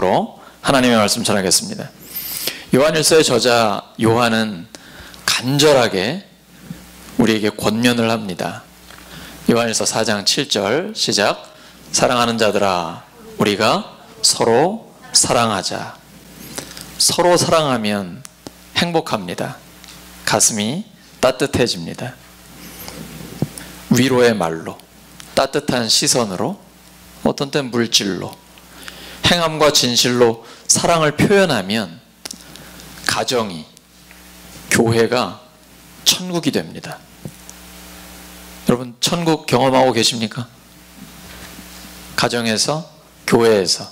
이름으로 하나님의 말씀 전하겠습니다. 요한일서의 저자 요한은 간절하게 우리에게 권면을 합니다. 요한일서 4장 7절 시작. 사랑하는 자들아, 우리가 서로 사랑하자. 서로 사랑하면 행복합니다. 가슴이 따뜻해집니다. 위로의 말로, 따뜻한 시선으로, 어떤 땐 물질로, 행함과 진실로 사랑을 표현하면 가정이, 교회가 천국이 됩니다. 여러분, 천국 경험하고 계십니까? 가정에서, 교회에서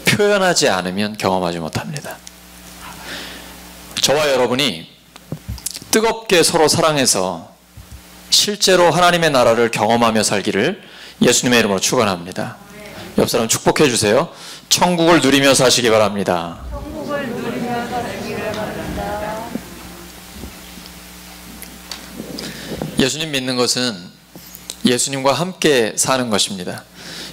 표현하지 않으면 경험하지 못합니다. 저와 여러분이 뜨겁게 서로 사랑해서 실제로 하나님의 나라를 경험하며 살기를 예수님의 이름으로 축원합니다. 옆 사람 축복해 주세요. 천국을 누리며 사시기 바랍니다. 천국을 누리며 사시기를 바랍니다. 예수님 믿는 것은 예수님과 함께 사는 것입니다.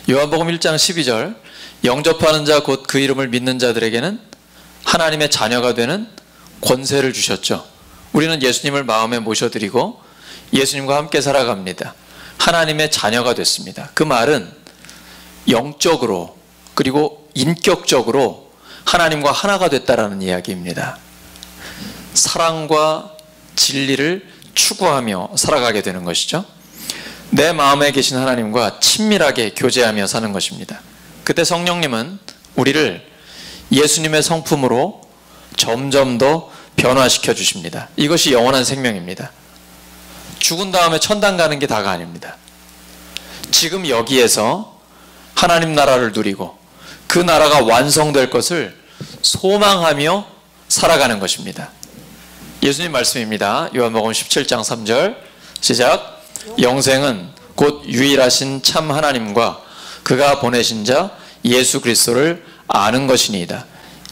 요한복음 1장 12절 영접하는 자 곧 그 이름을 믿는 자들에게는 하나님의 자녀가 되는 권세를 주셨죠. 우리는 예수님을 마음에 모셔드리고 예수님과 함께 살아갑니다. 하나님의 자녀가 됐습니다. 그 말은 영적으로 그리고 인격적으로 하나님과 하나가 됐다라는 이야기입니다. 사랑과 진리를 추구하며 살아가게 되는 것이죠. 내 마음에 계신 하나님과 친밀하게 교제하며 사는 것입니다. 그때 성령님은 우리를 예수님의 성품으로 점점 더 변화시켜 주십니다. 이것이 영원한 생명입니다. 죽은 다음에 천당 가는 게 다가 아닙니다. 지금 여기에서 하나님 나라를 누리고 그 나라가 완성될 것을 소망하며 살아가는 것입니다. 예수님 말씀입니다. 요한복음 17장 3절 시작. 영생은 곧 유일하신 참 하나님과 그가 보내신 자 예수 그리스도를 아는 것이니이다.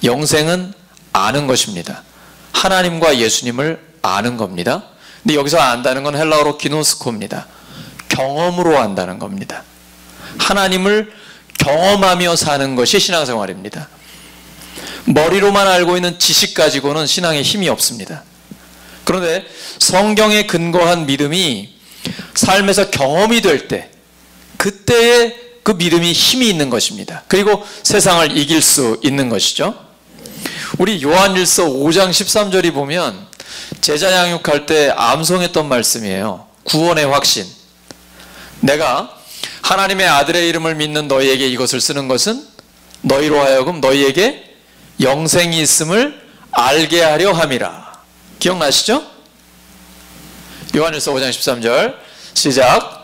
영생은 아는 것입니다. 하나님과 예수님을 아는 겁니다. 근데 여기서 안다는 건 헬라어로 기노스코입니다. 경험으로 안다는 겁니다. 하나님을 경험하며 사는 것이 신앙생활입니다. 머리로만 알고 있는 지식 가지고는 신앙에 힘이 없습니다. 그런데 성경에 근거한 믿음이 삶에서 경험이 될 때, 그때에 그 믿음이 힘이 있는 것입니다. 그리고 세상을 이길 수 있는 것이죠. 우리 요한일서 5장 13절이 보면 제자 양육할 때 암송했던 말씀이에요. 구원의 확신. 내가 하나님의 아들의 이름을 믿는 너희에게 이것을 쓰는 것은 너희로 하여금 너희에게 영생이 있음을 알게 하려 함이라. 기억나시죠? 요한일서 5장 13절 시작.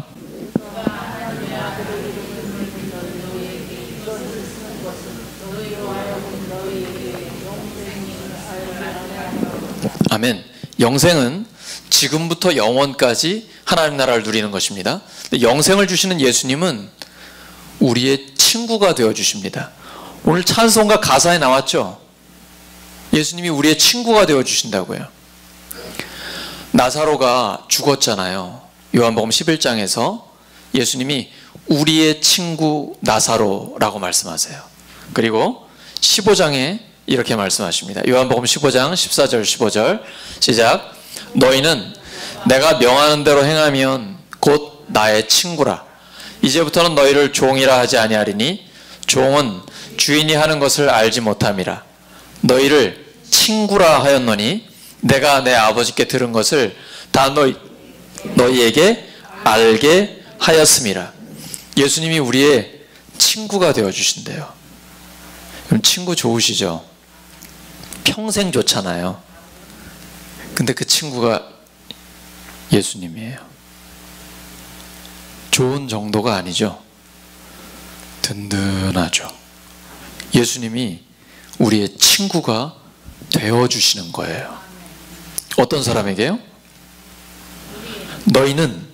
아멘. 영생은 지금부터 영원까지 하나님 나라를 누리는 것입니다. 영생을 주시는 예수님은 우리의 친구가 되어 주십니다. 오늘 찬송가 가사에 나왔죠? 예수님이 우리의 친구가 되어 주신다고요. 나사로가 죽었잖아요. 요한복음 11장에서 예수님이 우리의 친구 나사로라고 말씀하세요. 그리고 15장에 이렇게 말씀하십니다. 요한복음 15장 14절 15절 시작. 너희는 내가 명하는 대로 행하면 곧 나의 친구라. 이제부터는 너희를 종이라 하지 아니하리니 종은 주인이 하는 것을 알지 못함이라. 너희를 친구라 하였노니 내가 내 아버지께 들은 것을 다 너희에게 알게 하였음이라. 예수님이 우리의 친구가 되어주신대요. 그럼 친구 좋으시죠? 평생 좋잖아요. 근데 그 친구가 예수님이에요. 좋은 정도가 아니죠. 든든하죠. 예수님이 우리의 친구가 되어주시는 거예요. 어떤 사람에게요? 너희는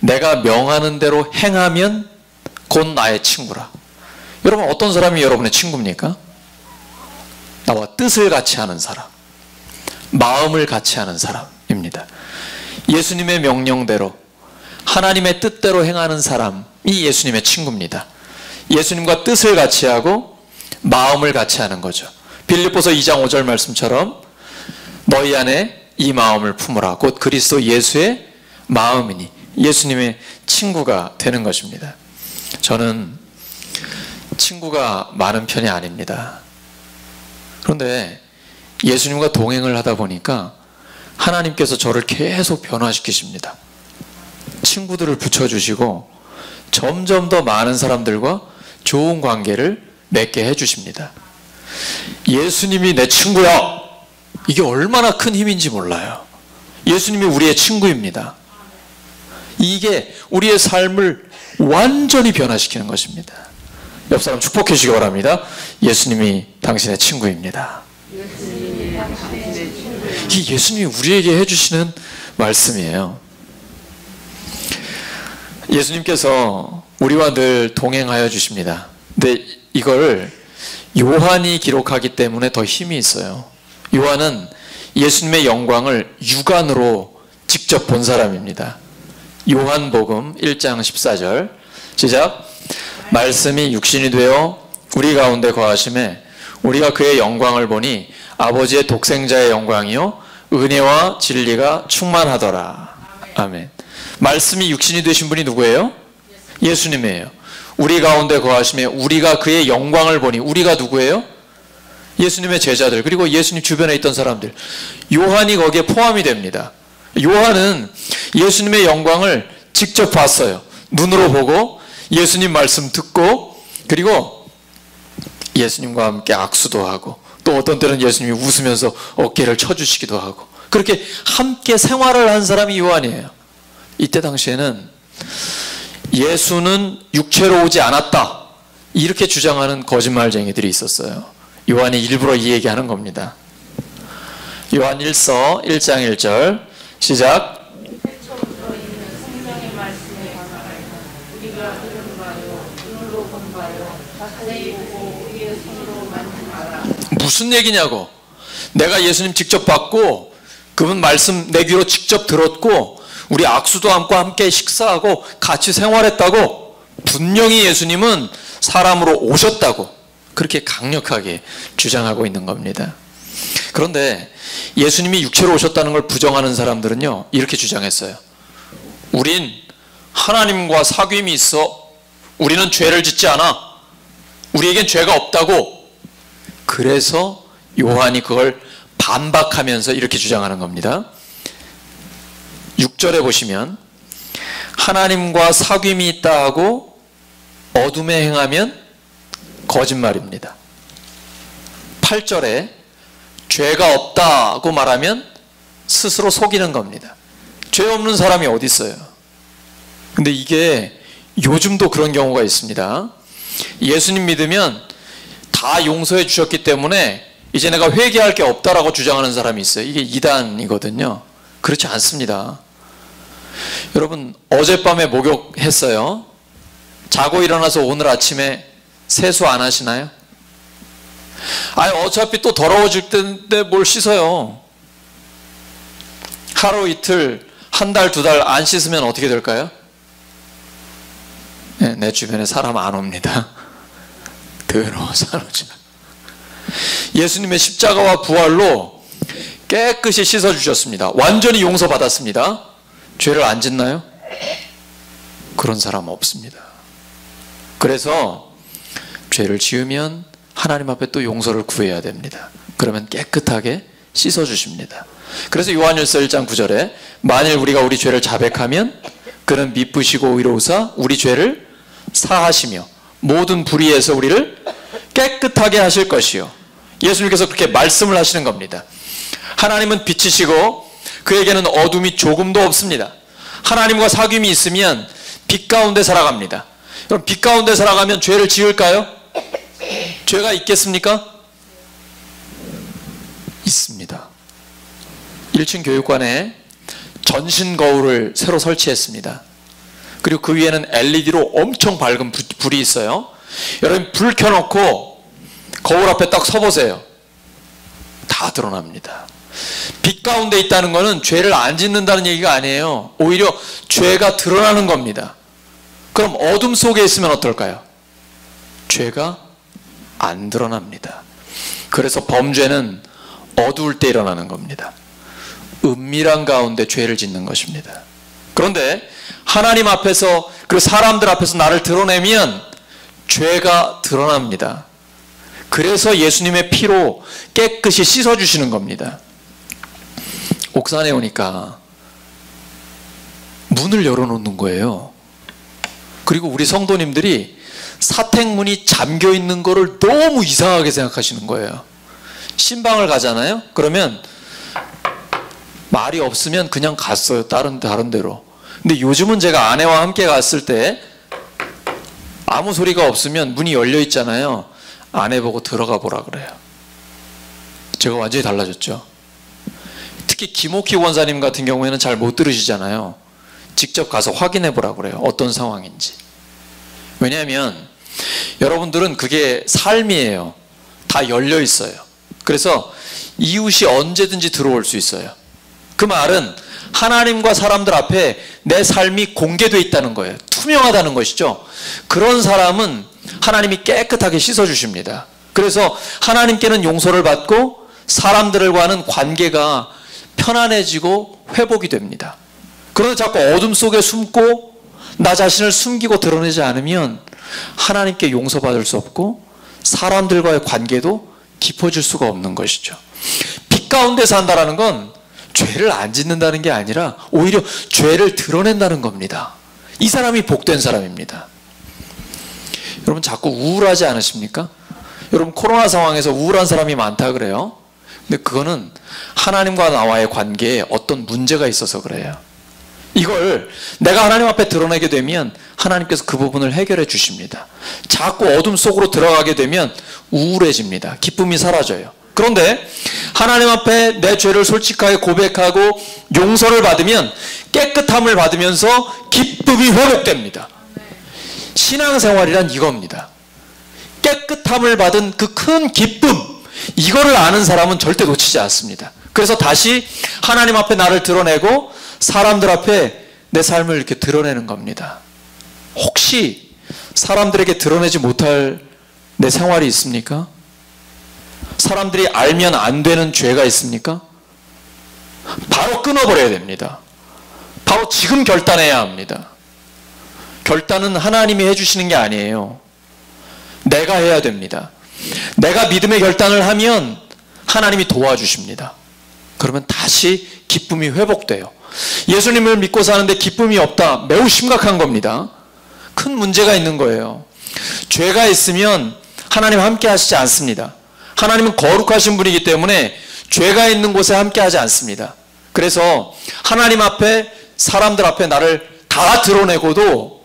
내가 명하는 대로 행하면 곧 나의 친구라. 여러분, 어떤 사람이 여러분의 친구입니까? 나와 뜻을 같이 하는 사람, 마음을 같이 하는 사람입니다. 예수님의 명령대로 하나님의 뜻대로 행하는 사람이 예수님의 친구입니다. 예수님과 뜻을 같이 하고 마음을 같이 하는 거죠. 빌립보서 2장 5절 말씀처럼 너희 안에 이 마음을 품으라. 곧 그리스도 예수의 마음이니 예수님의 친구가 되는 것입니다. 저는 친구가 많은 편이 아닙니다. 그런데 예수님과 동행을 하다 보니까 하나님께서 저를 계속 변화시키십니다. 친구들을 붙여주시고 점점 더 많은 사람들과 좋은 관계를 맺게 해주십니다. 예수님이 내 친구야! 이게 얼마나 큰 힘인지 몰라요. 예수님이 우리의 친구입니다. 이게 우리의 삶을 완전히 변화시키는 것입니다. 옆 사람 축복해 주시기 바랍니다. 예수님이 당신의 친구입니다. 이 예수님이 우리에게 해주시는 말씀이에요. 예수님께서 우리와 늘 동행하여 주십니다. 근데 이걸 요한이 기록하기 때문에 더 힘이 있어요. 요한은 예수님의 영광을 육안으로 직접 본 사람입니다. 요한복음 1장 14절 시작. 말씀이 육신이 되어 우리 가운데 거하심에 우리가 그의 영광을 보니 아버지의 독생자의 영광이요 은혜와 진리가 충만하더라. 아멘. 말씀이 육신이 되신 분이 누구예요? 예수님이에요. 우리 가운데 거하심에 우리가 그의 영광을 보니 우리가 누구예요? 예수님의 제자들, 그리고 예수님 주변에 있던 사람들. 요한이 거기에 포함이 됩니다. 요한은 예수님의 영광을 직접 봤어요. 눈으로 보고 예수님 말씀 듣고, 그리고 예수님과 함께 악수도 하고, 또 어떤 때는 예수님이 웃으면서 어깨를 쳐주시기도 하고, 그렇게 함께 생활을 한 사람이 요한이에요. 이때 당시에는 예수는 육체로 오지 않았다, 이렇게 주장하는 거짓말쟁이들이 있었어요. 요한이 일부러 이 얘기하는 겁니다. 요한 1서 1장 1절 시작. 태초부터 있는 생명의 말씀에 관하여 우리가 들은 바요 눈으로 본 바요 자세히 보고 우리의 손으로 만진 바라. 무슨 얘기냐고. 내가 예수님 직접 봤고 그분 말씀 내 귀로 직접 들었고 우리 악수도 함께 식사하고 같이 생활했다고. 분명히 예수님은 사람으로 오셨다고 그렇게 강력하게 주장하고 있는 겁니다. 그런데 예수님이 육체로 오셨다는 걸 부정하는 사람들은요, 이렇게 주장했어요. 우린 하나님과 사귐이 있어. 우리는 죄를 짓지 않아. 우리에겐 죄가 없다고. 그래서 요한이 그걸 반박하면서 이렇게 주장하는 겁니다. 6절에 보시면 하나님과 사귐이 있다 하고 어둠에 행하면 거짓말입니다. 8절에 죄가 없다고 말하면 스스로 속이는 겁니다. 죄 없는 사람이 어디 있어요? 근데 이게 요즘도 그런 경우가 있습니다. 예수님 믿으면 다 용서해 주셨기 때문에 이제 내가 회개할 게 없다라고 주장하는 사람이 있어요. 이게 이단이거든요. 그렇지 않습니다. 여러분, 어젯밤에 목욕했어요. 자고 일어나서 오늘 아침에 세수 안 하시나요? 아니, 어차피 또 더러워질 텐데 뭘 씻어요. 하루 이틀, 한 달, 두 달 안 씻으면 어떻게 될까요? 네, 내 주변에 사람 안 옵니다. 더러워서 안 오죠. 예수님의 십자가와 부활로 깨끗이 씻어주셨습니다. 완전히 용서받았습니다. 죄를 안 짓나요? 그런 사람 없습니다. 그래서 죄를 지으면 하나님 앞에 또 용서를 구해야 됩니다. 그러면 깨끗하게 씻어주십니다. 그래서 요한일서 1장 9절에 만일 우리가 우리 죄를 자백하면 그는 미쁘시고 의로우사 우리 죄를 사하시며 모든 불의에서 우리를 깨끗하게 하실 것이요. 예수님께서 그렇게 말씀을 하시는 겁니다. 하나님은 빛이시고 그에게는 어둠이 조금도 없습니다. 하나님과 사귐이 있으면 빛 가운데 살아갑니다. 그럼 빛 가운데 살아가면 죄를 지을까요? 죄가 있겠습니까? 있습니다. 1층 교육관에 전신 거울을 새로 설치했습니다. 그리고 그 위에는 LED로 엄청 밝은 불이 있어요. 여러분, 불 켜놓고 거울 앞에 딱 서보세요. 다 드러납니다. 빛 가운데 있다는 것은 죄를 안 짓는다는 얘기가 아니에요. 오히려 죄가 드러나는 겁니다. 그럼 어둠 속에 있으면 어떨까요? 죄가 안 드러납니다. 그래서 범죄는 어두울 때 일어나는 겁니다. 은밀한 가운데 죄를 짓는 것입니다. 그런데 하나님 앞에서 그리고 사람들 앞에서 나를 드러내면 죄가 드러납니다. 그래서 예수님의 피로 깨끗이 씻어주시는 겁니다. 옥산에 오니까 문을 열어놓는 거예요. 그리고 우리 성도님들이 사택문이 잠겨 있는 거를 너무 이상하게 생각하시는 거예요. 신방을 가잖아요. 그러면 말이 없으면 그냥 갔어요. 다른 데로. 근데 요즘은 제가 아내와 함께 갔을 때 아무 소리가 없으면 문이 열려 있잖아요. 아내 보고 들어가 보라 그래요. 제가 완전히 달라졌죠. 특히 김옥희 원사님 같은 경우에는 잘 못 들으시잖아요. 직접 가서 확인해 보라 그래요. 어떤 상황인지. 왜냐하면 여러분들은 그게 삶이에요. 다 열려 있어요. 그래서 이웃이 언제든지 들어올 수 있어요. 그 말은 하나님과 사람들 앞에 내 삶이 공개되어 있다는 거예요. 투명하다는 것이죠. 그런 사람은 하나님이 깨끗하게 씻어주십니다. 그래서 하나님께는 용서를 받고 사람들과는 관계가 편안해지고 회복이 됩니다. 그런데 자꾸 어둠 속에 숨고 나 자신을 숨기고 드러내지 않으면 하나님께 용서받을 수 없고 사람들과의 관계도 깊어질 수가 없는 것이죠. 빛 가운데 산다라는 건 죄를 안 짓는다는 게 아니라 오히려 죄를 드러낸다는 겁니다. 이 사람이 복된 사람입니다. 여러분 자꾸 우울하지 않으십니까? 여러분 코로나 상황에서 우울한 사람이 많다 그래요. 근데 그거는 하나님과 나와의 관계에 어떤 문제가 있어서 그래요. 이걸 내가 하나님 앞에 드러내게 되면 하나님께서 그 부분을 해결해 주십니다. 자꾸 어둠 속으로 들어가게 되면 우울해집니다. 기쁨이 사라져요. 그런데 하나님 앞에 내 죄를 솔직하게 고백하고 용서를 받으면 깨끗함을 받으면서 기쁨이 회복됩니다. 신앙생활이란 이겁니다. 깨끗함을 받은 그 큰 기쁨, 이거를 아는 사람은 절대 놓치지 않습니다. 그래서 다시 하나님 앞에 나를 드러내고 사람들 앞에 내 삶을 이렇게 드러내는 겁니다. 혹시 사람들에게 드러내지 못할 내 생활이 있습니까? 사람들이 알면 안 되는 죄가 있습니까? 바로 끊어버려야 됩니다. 바로 지금 결단해야 합니다. 결단은 하나님이 해주시는 게 아니에요. 내가 해야 됩니다. 내가 믿음의 결단을 하면 하나님이 도와주십니다. 그러면 다시 기쁨이 회복돼요. 예수님을 믿고 사는데 기쁨이 없다. 매우 심각한 겁니다. 큰 문제가 있는 거예요. 죄가 있으면 하나님 함께 하시지 않습니다. 하나님은 거룩하신 분이기 때문에 죄가 있는 곳에 함께 하지 않습니다. 그래서 하나님 앞에 사람들 앞에 나를 다 드러내고도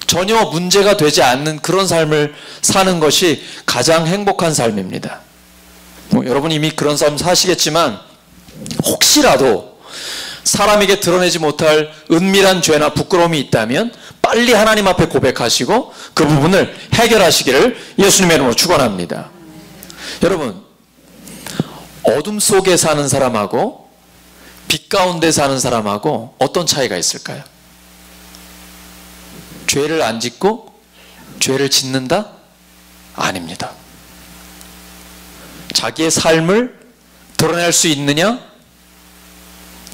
전혀 문제가 되지 않는 그런 삶을 사는 것이 가장 행복한 삶입니다. 여러분 이미 그런 삶 사시겠지만 혹시라도 사람에게 드러내지 못할 은밀한 죄나 부끄러움이 있다면 빨리 하나님 앞에 고백하시고 그 부분을 해결하시기를 예수님의 이름으로 축원합니다. 여러분 어둠 속에 사는 사람하고 빛 가운데 사는 사람하고 어떤 차이가 있을까요? 죄를 안 짓고 죄를 짓는다? 아닙니다. 자기의 삶을 드러낼 수 있느냐?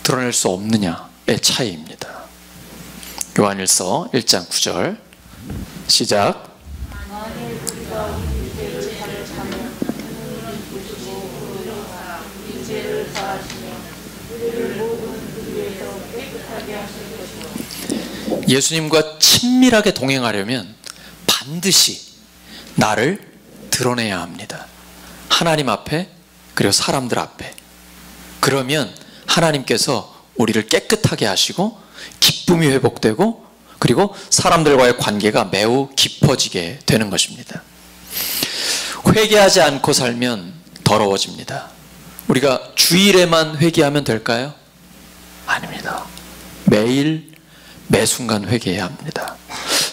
드러낼 수 없느냐의 차이입니다. 요한일서 1장 9절 시작. 만일 우리가 우리 죄를 자백하면 그는 보시고 의로사 우리 죄를 사하시며 우리를 모든 불의에서 깨끗하게 하실 것이요. 예수님과 친밀하게 동행하려면 반드시 나를 드러내야 합니다. 하나님 앞에 그리고 사람들 앞에. 그러면 하나님께서 우리를 깨끗하게 하시고 기쁨이 회복되고 그리고 사람들과의 관계가 매우 깊어지게 되는 것입니다. 회개하지 않고 살면 더러워집니다. 우리가 주일에만 회개하면 될까요? 아닙니다. 매일 매 순간 회개해야 합니다.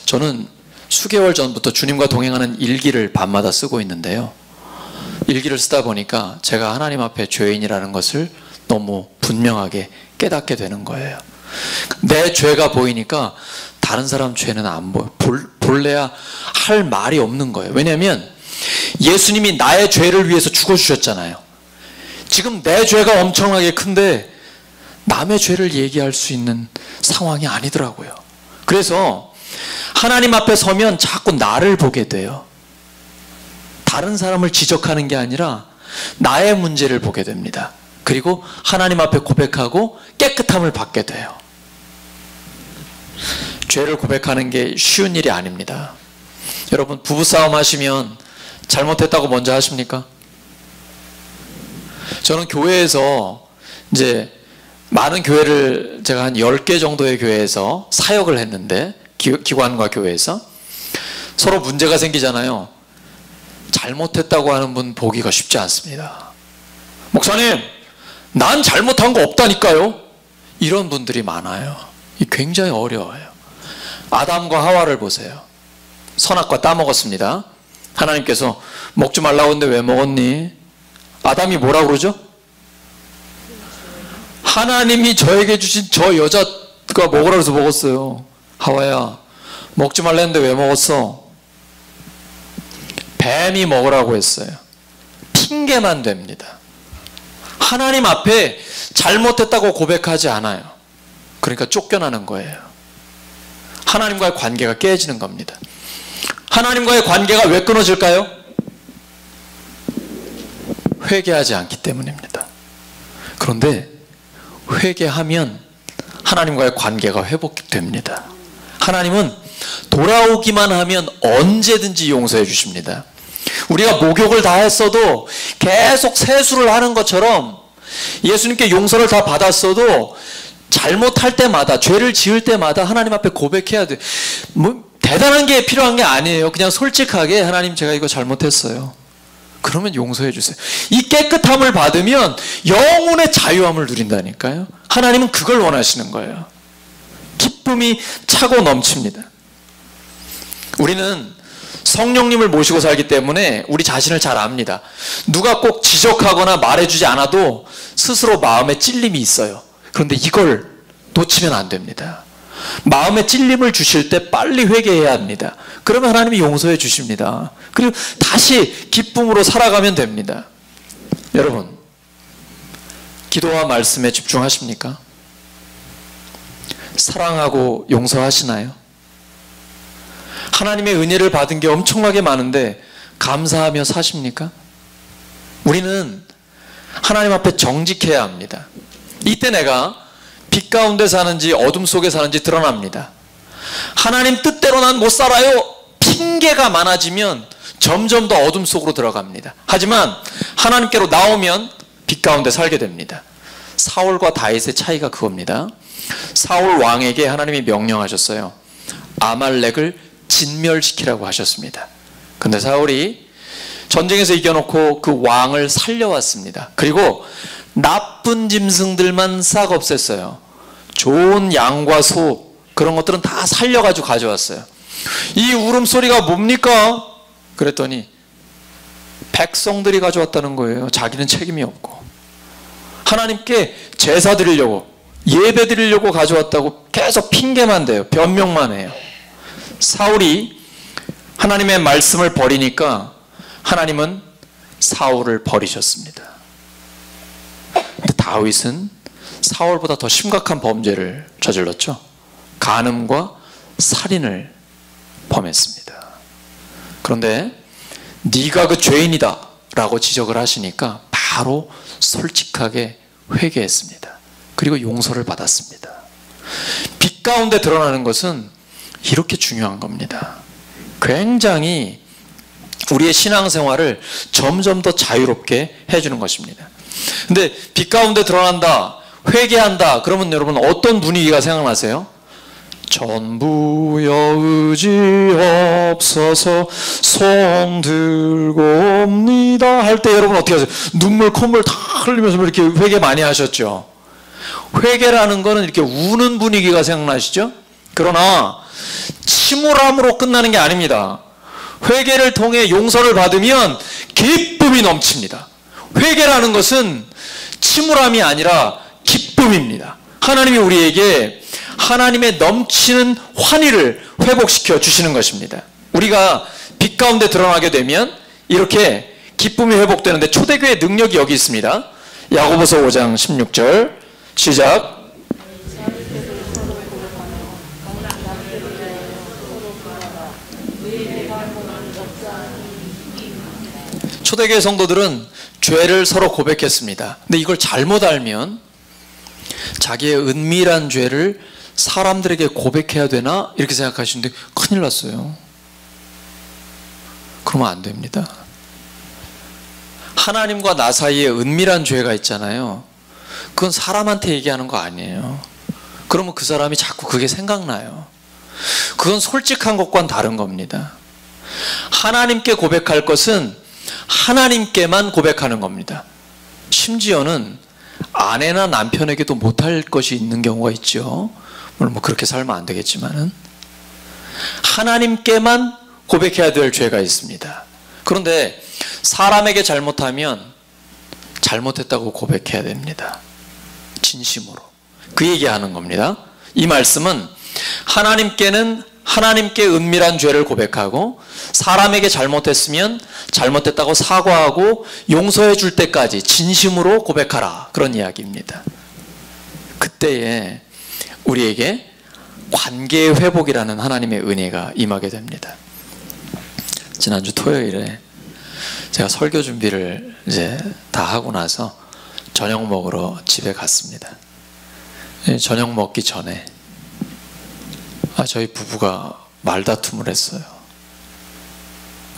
저는 수개월 전부터 주님과 동행하는 일기를 밤마다 쓰고 있는데요. 일기를 쓰다 보니까 제가 하나님 앞에 죄인이라는 것을 너무 분명하게 깨닫게 되는 거예요. 내 죄가 보이니까 다른 사람 죄는 안 보여. 볼래야 할 말이 없는 거예요. 왜냐하면 예수님이 나의 죄를 위해서 죽어주셨잖아요. 지금 내 죄가 엄청나게 큰데 남의 죄를 얘기할 수 있는 상황이 아니더라고요. 그래서 하나님 앞에 서면 자꾸 나를 보게 돼요. 다른 사람을 지적하는 게 아니라 나의 문제를 보게 됩니다. 그리고 하나님 앞에 고백하고 깨끗함을 받게 돼요. 죄를 고백하는 게 쉬운 일이 아닙니다. 여러분, 부부싸움 하시면 잘못했다고 먼저 하십니까? 저는 교회에서 이제 많은 교회를 제가 한 10개 정도의 교회에서 사역을 했는데, 기관과 교회에서 서로 문제가 생기잖아요. 잘못했다고 하는 분 보기가 쉽지 않습니다. 목사님, 난 잘못한 거 없다니까요. 이런 분들이 많아요. 굉장히 어려워요. 아담과 하와를 보세요. 선악과 따먹었습니다. 하나님께서 먹지 말라고 했는데 왜 먹었니? 아담이 뭐라고 그러죠? 하나님이 저에게 주신 저 여자가 먹으라 해서 먹었어요. 하와야, 먹지 말라 했는데 왜 먹었어? 뱀이 먹으라고 했어요. 핑계만 됩니다. 하나님 앞에 잘못했다고 고백하지 않아요. 그러니까 쫓겨나는 거예요. 하나님과의 관계가 깨지는 겁니다. 하나님과의 관계가 왜 끊어질까요? 회개하지 않기 때문입니다. 그런데 회개하면 하나님과의 관계가 회복됩니다. 하나님은 돌아오기만 하면 언제든지 용서해 주십니다. 우리가 목욕을 다 했어도 계속 세수를 하는 것처럼 예수님께 용서를 다 받았어도 잘못할 때마다, 죄를 지을 때마다 하나님 앞에 고백해야 돼. 뭐 대단한 게 필요한 게 아니에요. 그냥 솔직하게, 하나님 제가 이거 잘못했어요. 그러면 용서해 주세요. 이 깨끗함을 받으면 영혼의 자유함을 누린다니까요. 하나님은 그걸 원하시는 거예요. 기쁨이 차고 넘칩니다. 우리는 성령님을 모시고 살기 때문에 우리 자신을 잘 압니다. 누가 꼭 지적하거나 말해주지 않아도 스스로 마음에 찔림이 있어요. 그런데 이걸 놓치면 안 됩니다. 마음에 찔림을 주실 때 빨리 회개해야 합니다. 그러면 하나님이 용서해 주십니다. 그리고 다시 기쁨으로 살아가면 됩니다. 여러분, 기도와 말씀에 집중하십니까? 사랑하고 용서하시나요? 하나님의 은혜를 받은 게 엄청나게 많은데 감사하며 사십니까? 우리는 하나님 앞에 정직해야 합니다. 이때 내가 빛 가운데 사는지 어둠 속에 사는지 드러납니다. 하나님 뜻대로 난 못 살아요. 핑계가 많아지면 점점 더 어둠 속으로 들어갑니다. 하지만 하나님께로 나오면 빛 가운데 살게 됩니다. 사울과 다윗의 차이가 그겁니다. 사울 왕에게 하나님이 명령하셨어요. 아말렉을 진멸시키라고 하셨습니다. 근데 사울이 전쟁에서 이겨놓고 그 왕을 살려왔습니다. 그리고 나쁜 짐승들만 싹 없앴어요. 좋은 양과 소, 그런 것들은 다 살려가지고 가져왔어요. 이 울음소리가 뭡니까? 그랬더니 백성들이 가져왔다는 거예요. 자기는 책임이 없고. 하나님께 제사 드리려고, 예배 드리려고 가져왔다고 계속 핑계만 대요. 변명만 해요. 사울이 하나님의 말씀을 버리니까 하나님은 사울을 버리셨습니다. 근데 다윗은 사울보다 더 심각한 범죄를 저질렀죠. 간음과 살인을 범했습니다. 그런데 네가 그 죄인이다 라고 지적을 하시니까 바로 솔직하게 회개했습니다. 그리고 용서를 받았습니다. 빛 가운데 드러나는 것은 이렇게 중요한 겁니다. 굉장히 우리의 신앙생활을 점점 더 자유롭게 해주는 것입니다. 근데 빛 가운데 드러난다, 회개한다, 그러면 여러분 어떤 분위기가 생각나세요? 전부여 의지 없어서 손 들고 옵니다 할 때 여러분 어떻게 하세요? 눈물 콧물 다 흘리면서 이렇게 회개 많이 하셨죠? 회개라는 거는 이렇게 우는 분위기가 생각나시죠? 그러나 침울함으로 끝나는 게 아닙니다. 회개를 통해 용서를 받으면 기쁨이 넘칩니다. 회개라는 것은 침울함이 아니라 기쁨입니다. 하나님이 우리에게 하나님의 넘치는 환희를 회복시켜 주시는 것입니다. 우리가 빛 가운데 드러나게 되면 이렇게 기쁨이 회복되는데 초대교회의 능력이 여기 있습니다. 야고보서 5장 16절 시작. 초대교회 성도들은 죄를 서로 고백했습니다. 근데 이걸 잘못 알면 자기의 은밀한 죄를 사람들에게 고백해야 되나? 이렇게 생각하시는데 큰일 났어요. 그러면 안 됩니다. 하나님과 나 사이에 은밀한 죄가 있잖아요. 그건 사람한테 얘기하는 거 아니에요. 그러면 그 사람이 자꾸 그게 생각나요. 그건 솔직한 것과는 다른 겁니다. 하나님께 고백할 것은 하나님께만 고백하는 겁니다. 심지어는 아내나 남편에게도 못할 것이 있는 경우가 있죠. 물론 뭐 그렇게 살면 안 되겠지만은 하나님께만 고백해야 될 죄가 있습니다. 그런데 사람에게 잘못하면 잘못했다고 고백해야 됩니다. 진심으로. 그 얘기하는 겁니다. 이 말씀은 하나님께는 하나님께 은밀한 죄를 고백하고 사람에게 잘못했으면 잘못했다고 사과하고 용서해 줄 때까지 진심으로 고백하라. 그런 이야기입니다. 그때에 우리에게 관계의 회복이라는 하나님의 은혜가 임하게 됩니다. 지난주 토요일에 제가 설교 준비를 이제 다 하고 나서 저녁 먹으러 집에 갔습니다. 저녁 먹기 전에 저희 부부가 말다툼을 했어요.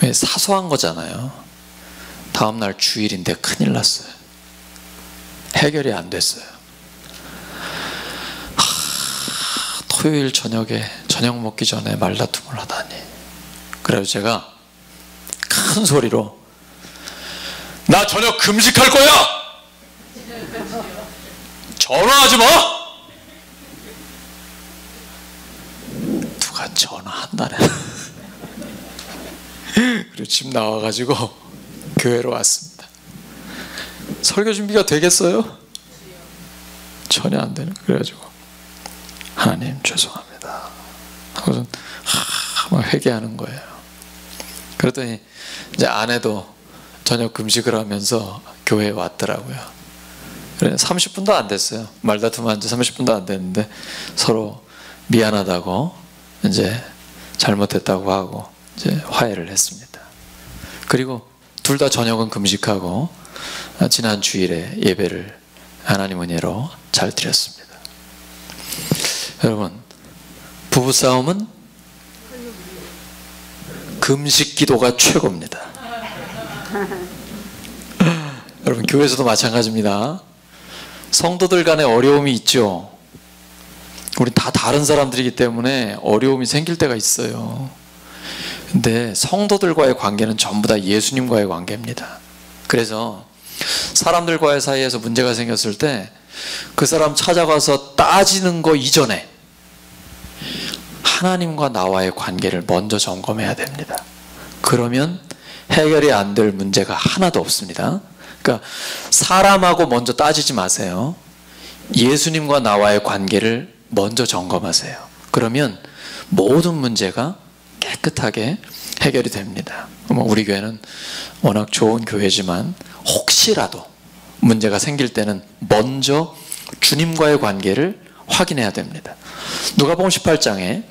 왜? 사소한 거잖아요. 다음날 주일인데 큰일 났어요. 해결이 안 됐어요. 토요일 저녁에 저녁 먹기 전에 말다툼을 하다니. 그래서 제가 큰 소리로 나 저녁 금식할 거야! 전화하지 마! 누가 전화한다네. 그리고 집 나와가지고 교회로 왔습니다. 설교 준비가 되겠어요? 전혀 안 되는. 그래가지고 하나님 죄송합니다 하고서 막 회개하는 거예요. 그랬더니 이제 아내도 저녁 금식을 하면서 교회에 왔더라고요. 그래 30분도 안 됐어요. 말다툼한 지 30분도 안 됐는데 서로 미안하다고 이제 잘못했다고 하고 이제 화해를 했습니다. 그리고 둘 다 저녁은 금식하고 지난 주일에 예배를 하나님 은혜로 잘 드렸습니다. 여러분, 부부싸움은 금식 기도가 최고입니다. 여러분, 교회에서도 마찬가지입니다. 성도들 간에 어려움이 있죠. 우리 다 다른 사람들이기 때문에 어려움이 생길 때가 있어요. 근데 성도들과의 관계는 전부 다 예수님과의 관계입니다. 그래서 사람들과의 사이에서 문제가 생겼을 때 그 사람 찾아가서 따지는 거 이전에 하나님과 나와의 관계를 먼저 점검해야 됩니다. 그러면 해결이 안 될 문제가 하나도 없습니다. 그러니까 사람하고 먼저 따지지 마세요. 예수님과 나와의 관계를 먼저 점검하세요. 그러면 모든 문제가 깨끗하게 해결이 됩니다. 우리 교회는 워낙 좋은 교회지만 혹시라도 문제가 생길 때는 먼저 주님과의 관계를 확인해야 됩니다. 누가복음 18장에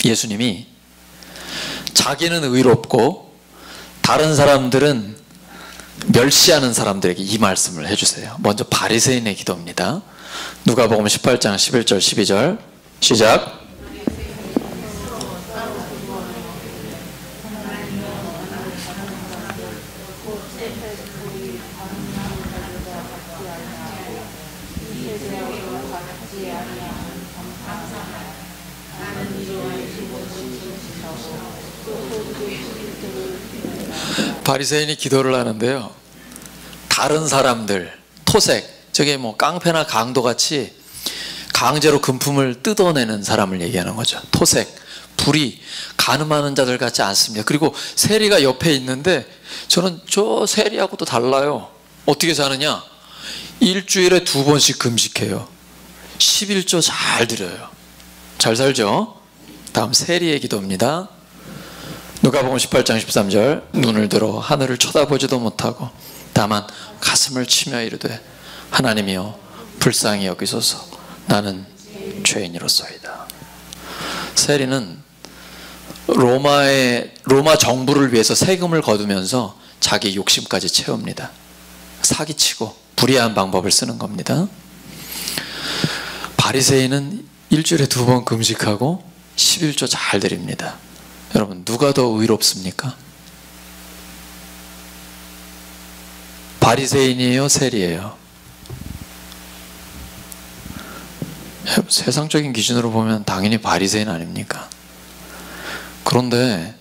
예수님이 자기는 의롭고 다른 사람들은 멸시하는 사람들에게 이 말씀을 해주세요. 먼저 바리새인의 기도입니다. 누가복음 18장 11절 12절 시작. 바리새인이 기도를 하는데요. 다른 사람들, 토색, 저게 뭐 깡패나 강도같이 강제로 금품을 뜯어내는 사람을 얘기하는 거죠. 토색, 불의, 간음하는 자들 같지 않습니다. 그리고 세리가 옆에 있는데 저는 저 세리하고도 달라요. 어떻게 사느냐? 일주일에 2번씩 금식해요. 11조 잘 드려요. 잘 살죠? 다음 세리의 기도입니다. 누가복음 18장 13절 눈을 들어 하늘을 쳐다보지도 못하고 다만 가슴을 치며 이르되 하나님이여 불쌍히 여기소서 나는 죄인이로소이다. 세리는 로마 정부를 위해서 세금을 거두면서 자기 욕심까지 채웁니다. 사기치고 불의한 방법을 쓰는 겁니다. 바리새인은 일주일에 2번 금식하고 11조 잘 드립니다. 여러분 누가 더 의롭습니까? 바리새인이에요? 세리예요? 세상적인 기준으로 보면 당연히 바리새인 아닙니까? 그런데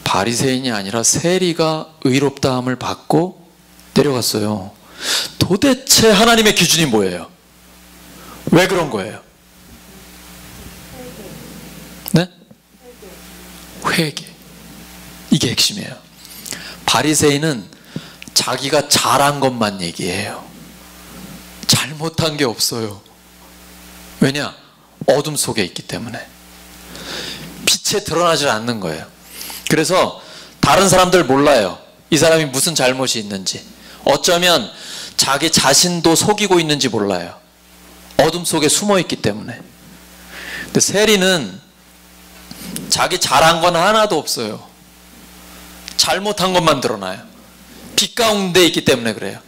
바리새인이 아니라 세리가 의롭다함을 받고 내려갔어요. 도대체 하나님의 기준이 뭐예요? 왜 그런 거예요? 네? 회개. 이게 핵심이에요. 바리새인은 자기가 잘한 것만 얘기해요. 잘못한 게 없어요. 왜냐? 어둠 속에 있기 때문에. 빛에 드러나질 않는 거예요. 그래서 다른 사람들 몰라요. 이 사람이 무슨 잘못이 있는지. 어쩌면 자기 자신도 속이고 있는지 몰라요. 어둠 속에 숨어 있기 때문에. 근데 세리는 자기 잘한 건 하나도 없어요. 잘못한 것만 드러나요. 빛 가운데 있기 때문에 그래요.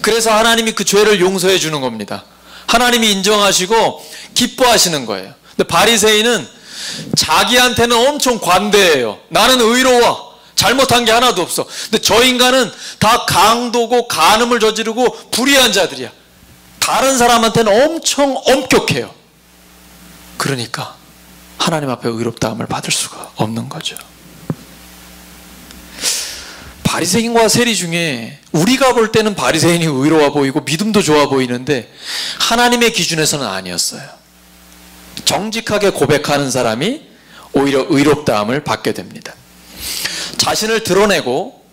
그래서 하나님이 그 죄를 용서해 주는 겁니다. 하나님이 인정하시고 기뻐하시는 거예요. 근데 바리새인은 자기한테는 엄청 관대해요. 나는 의로워. 잘못한 게 하나도 없어. 근데 저 인간은 다 강도고 간음을 저지르고 불의한 자들이야. 다른 사람한테는 엄청 엄격해요. 그러니까 하나님 앞에 의롭다함을 받을 수가 없는 거죠. 바리새인과 세리 중에 우리가 볼 때는 바리새인이 의로워 보이고 믿음도 좋아 보이는데 하나님의 기준에서는 아니었어요. 정직하게 고백하는 사람이 오히려 의롭다함을 받게 됩니다. 자신을 드러내고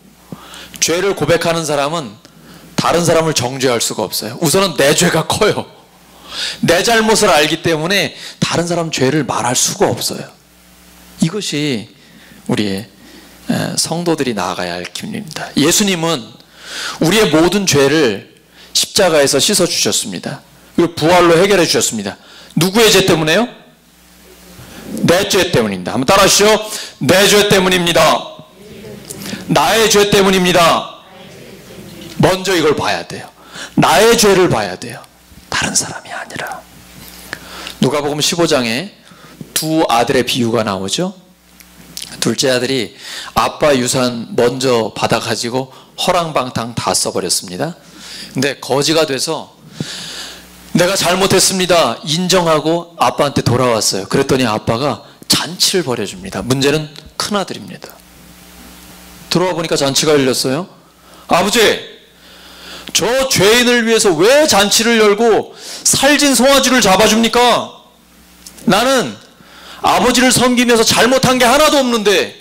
죄를 고백하는 사람은 다른 사람을 정죄할 수가 없어요. 우선은 내 죄가 커요. 내 잘못을 알기 때문에 다른 사람 죄를 말할 수가 없어요. 이것이 우리의 성도들이 나아가야 할 길입니다. 예수님은 우리의 모든 죄를 십자가에서 씻어주셨습니다. 그리고 부활로 해결해 주셨습니다. 누구의 죄 때문에요? 내 죄 때문입니다. 한번 따라 하시죠. 내 죄 때문입니다. 나의 죄 때문입니다. 먼저 이걸 봐야 돼요. 나의 죄를 봐야 돼요. 다른 사람이 아니라. 누가복음 15장에 두 아들의 비유가 나오죠. 둘째 아들이 아빠 유산 먼저 받아가지고 허랑방탕 다 써버렸습니다. 근데 거지가 돼서 내가 잘못했습니다 인정하고 아빠한테 돌아왔어요. 그랬더니 아빠가 잔치를 벌여줍니다. 문제는 큰아들입니다. 들어와 보니까 잔치가 열렸어요. 아버지, 저 죄인을 위해서 왜 잔치를 열고 살진 송아지를 잡아줍니까? 나는 아버지를 섬기면서 잘못한 게 하나도 없는데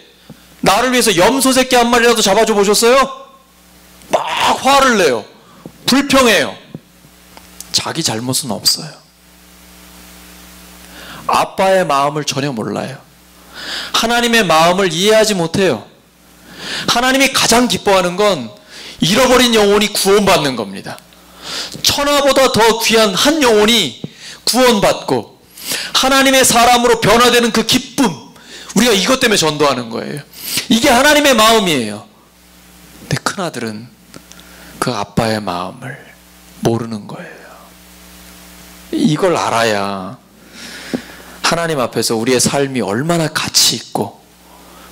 나를 위해서 염소 새끼 한 마리라도 잡아줘 보셨어요? 막 화를 내요. 불평해요. 자기 잘못은 없어요. 아빠의 마음을 전혀 몰라요. 하나님의 마음을 이해하지 못해요. 하나님이 가장 기뻐하는 건 잃어버린 영혼이 구원받는 겁니다. 천하보다 더 귀한 한 영혼이 구원받고 하나님의 사람으로 변화되는 그 기쁨, 우리가 이것 때문에 전도하는 거예요. 이게 하나님의 마음이에요. 근데 큰아들은 그 아빠의 마음을 모르는 거예요. 이걸 알아야 하나님 앞에서 우리의 삶이 얼마나 가치 있고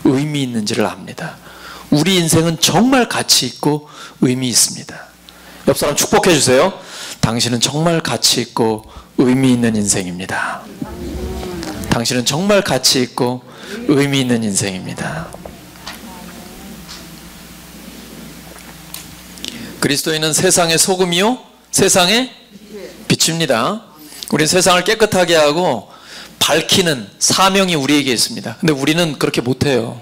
의미 있는지를 압니다. 우리 인생은 정말 가치 있고 의미 있습니다. 옆 사람 축복해 주세요. 당신은 정말 가치 있고 의미 있는 인생입니다. 당신은 정말 가치 있고 의미 있는 인생입니다. 그리스도인은 세상의 소금이요 세상의 빛입니다. 우리는 세상을 깨끗하게 하고 밝히는 사명이 우리에게 있습니다. 근데 우리는 그렇게 못해요.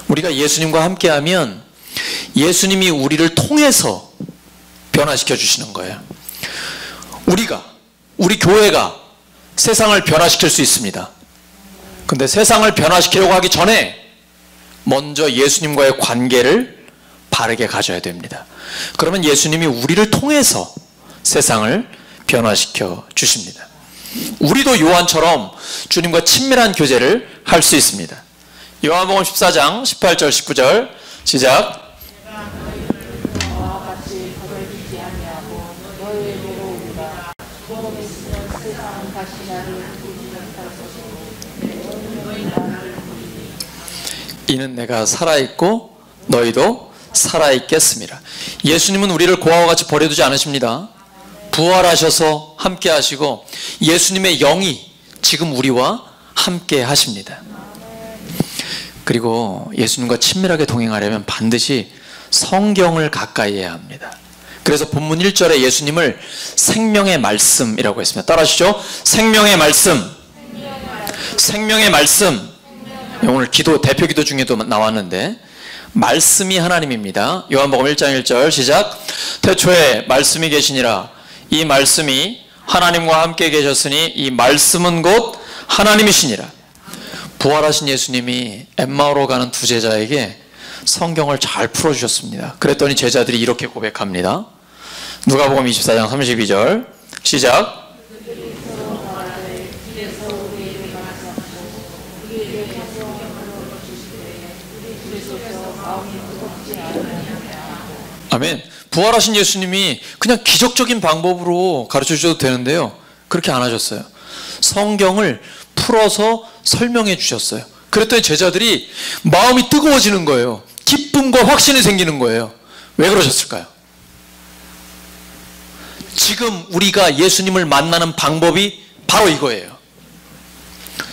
우리가 예수님과 함께하면 예수님이 우리를 통해서 변화시켜 주시는 거예요. 우리 교회가 세상을 변화시킬 수 있습니다. 근데 세상을 변화시키려고 하기 전에 먼저 예수님과의 관계를 바르게 가져야 됩니다. 그러면 예수님이 우리를 통해서 세상을 변화시켜 주십니다. 우리도 요한처럼 주님과 친밀한 교제를 할 수 있습니다. 요한복음 14장 18절 19절 시작. 이는 내가 살아있고 너희도 살아있겠습니다. 예수님은 우리를 고아와 같이 버려두지 않으십니다. 부활하셔서 함께 하시고 예수님의 영이 지금 우리와 함께 하십니다. 그리고 예수님과 친밀하게 동행하려면 반드시 성경을 가까이 해야 합니다. 그래서 본문 1절에 예수님을 생명의 말씀이라고 했습니다. 따라하시죠. 생명의 말씀. 생명의 말씀. 오늘 기도, 대표 기도 중에도 나왔는데 말씀이 하나님입니다. 요한복음 1장 1절 시작. 태초에 말씀이 계시니라. 이 말씀이 하나님과 함께 계셨으니 이 말씀은 곧 하나님이시니라. 부활하신 예수님이 엠마오로 가는 두 제자에게 성경을 잘 풀어주셨습니다. 그랬더니 제자들이 이렇게 고백합니다. 누가복음 24장 32절 시작. 아멘. 부활하신 예수님이 그냥 기적적인 방법으로 가르쳐 주셔도 되는데요, 그렇게 안 하셨어요. 성경을 풀어서 설명해 주셨어요. 그랬더니 제자들이 마음이 뜨거워지는 거예요. 기쁨과 확신이 생기는 거예요. 왜 그러셨을까요? 지금 우리가 예수님을 만나는 방법이 바로 이거예요.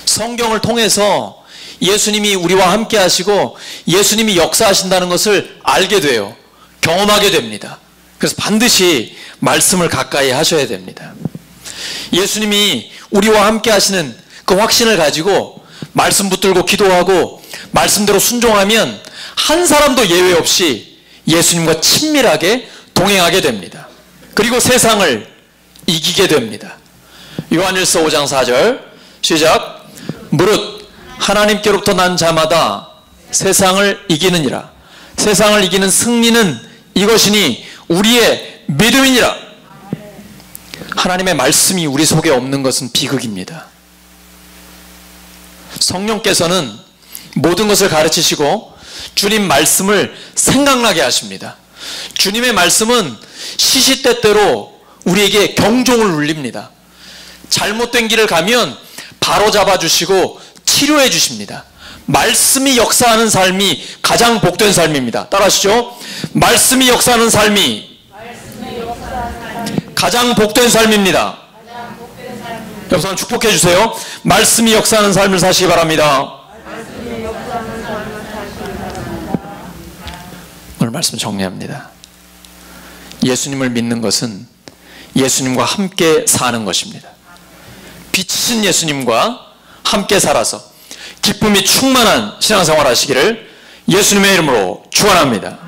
성경을 통해서 예수님이 우리와 함께 하시고 예수님이 역사하신다는 것을 알게 돼요. 경험하게 됩니다. 그래서 반드시 말씀을 가까이 하셔야 됩니다. 예수님이 우리와 함께 하시는 그 확신을 가지고 말씀 붙들고 기도하고 말씀대로 순종하면 한 사람도 예외 없이 예수님과 친밀하게 동행하게 됩니다. 그리고 세상을 이기게 됩니다. 요한일서 5장 4절 시작. 무릇 하나님께로부터 난 자마다 세상을 이기느니라. 세상을 이기는 승리는 이것이니 우리의 믿음이니라. 하나님의 말씀이 우리 속에 없는 것은 비극입니다. 성령께서는 모든 것을 가르치시고 주님 말씀을 생각나게 하십니다. 주님의 말씀은 시시때때로 우리에게 경종을 울립니다. 잘못된 길을 가면 바로 잡아주시고 치료해 주십니다. 말씀이 역사하는 삶이 가장 복된 삶입니다. 따라하시죠. 말씀이 역사하는 삶이 가장 복된 삶입니다. 옆 사람 축복해 주세요. 말씀이 역사하는 삶을 사시기 바랍니다. 오늘 말씀 정리합니다. 예수님을 믿는 것은 예수님과 함께 사는 것입니다. 빛이신 예수님과 함께 살아서 기쁨이 충만한 신앙생활 하시기를 예수님의 이름으로 축원합니다.